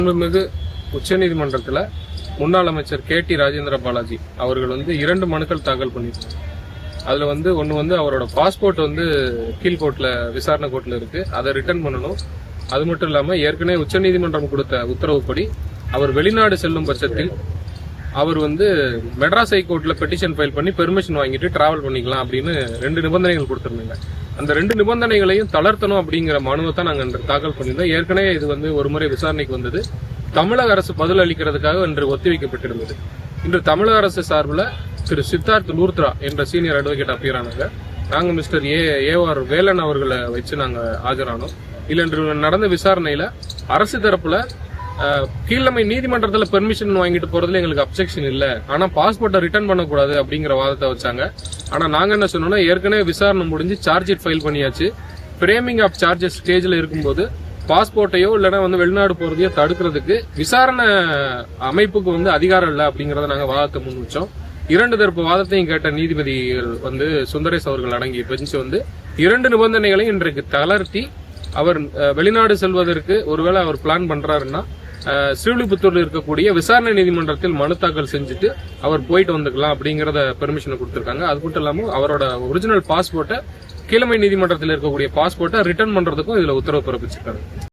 மாண்புமிகு உச்சநீதிமன்றத்தில் முன்னாள் அமைச்சர் KT ராஜேந்திர பாலாஜி அவர்கள் 2 மனுக்கள் தாக்கல் பண்ணியிருக்காங்க. அதுல ஒன்னு அவரோட பாஸ்போர்ட் கீழ்கோர்ட்ல விசாரணை கோர்ட்ல இருக்கு, அதை ரிட்டர்ன் பண்ணணும். அது மட்டும் இல்லாம ஏற்கனவே உச்சநீதிமன்றம் கொடுத்த உத்தரவுப்படி அவர் வெளிநாடு செல்லும் பட்சத்தில் அவர் மெட்ராஸ் ஹைகோர்ட்ல பெட்டிஷன் ஃபைல் பண்ணி பெர்மிஷன் வாங்கிட்டு டிராவல் பண்ணிக்கலாம் அப்படின்னு 2 நிபந்தனைகள் கொடுத்திருந்தாங்க. அந்த 2 நிபந்தனைகளையும் தளர்த்தணும் அப்படிங்கிற மனுவை தான் நாங்கள் தாக்கல் பண்ணியிருந்தோம். ஏற்கனவே இது ஒரு முறை விசாரணைக்கு வந்தது. தமிழக அரசு பதில் அளிக்கிறதுக்காக இன்று ஒத்திவைக்கப்பட்டிருந்தது. இன்று தமிழக அரசு சார்பில் திரு சித்தார்த் லூர்த்ரா என்ற சீனியர் அட்வொகேட் அப்பியர் ஆனாங்க. நாங்கள் மிஸ்டர் ஏஆர் வேலன் அவர்களை வச்சு நாங்கள் ஆஜரானோம். இல்ல இன்று நடந்த விசாரணையில அரசு தரப்புல கீழமை நீதிமன்றத்துல பெர்மிஷன் வாங்கிட்டு போறதுல எங்களுக்கு அப்செக்ஷன் இல்ல, ஆனா பாஸ்போர்ட்டை ரிட்டர்ன் பண்ணக்கூடாது அப்படிங்கிற வாதத்தை வச்சாங்க. ஆனா நாங்க என்ன சொன்னோம்னா, ஏற்கனவே விசாரணை முடிஞ்சு சார்ஜ் ஷீட் ஃபைல் பண்ணியாச்சு. பிரேமிங் ஆஃப் சார்ஜஸ் ஸ்டேஜ்ல இருக்கும்போது பாஸ்போர்ட்டையோ இல்லைன்னா வெளிநாடு போறதையோ தடுக்கிறதுக்கு விசாரணை அமைப்புக்கு அதிகாரம் இல்லை அப்படிங்கறத நாங்க வாதத்தை முன் வச்சோம். 2 தரப்பு வாதத்தையும் கேட்ட நீதிபதிகள் சுந்தரேஷ் அவர்கள் அடங்கிய பெஞ்ச் 2 நிபந்தனைகளையும் இன்றைக்கு தளர்த்தி அவர் வெளிநாடு செல்வதற்கு ஒருவேளை அவர் பிளான் பண்றாருன்னா ஸ்ரீவில்லிபுத்தூர்ல இருக்கக்கூடிய விசாரணை நீதிமன்றத்தில் மனு தாக்கல் செஞ்சுட்டு அவர் போயிட்டு வந்துக்கலாம் அப்படிங்கறத பெர்மிஷன் கொடுத்திருக்காங்க. அது மட்டும் இல்லாம அவரோட ஒரிஜினல் பாஸ்போர்ட்டை கீழமை நீதிமன்றத்தில் இருக்கக்கூடிய பாஸ்போர்ட்டை ரிட்டர்ன் பண்றதுக்கும் இதுல உத்தரவு பிறப்பிச்சிருக்காங்க.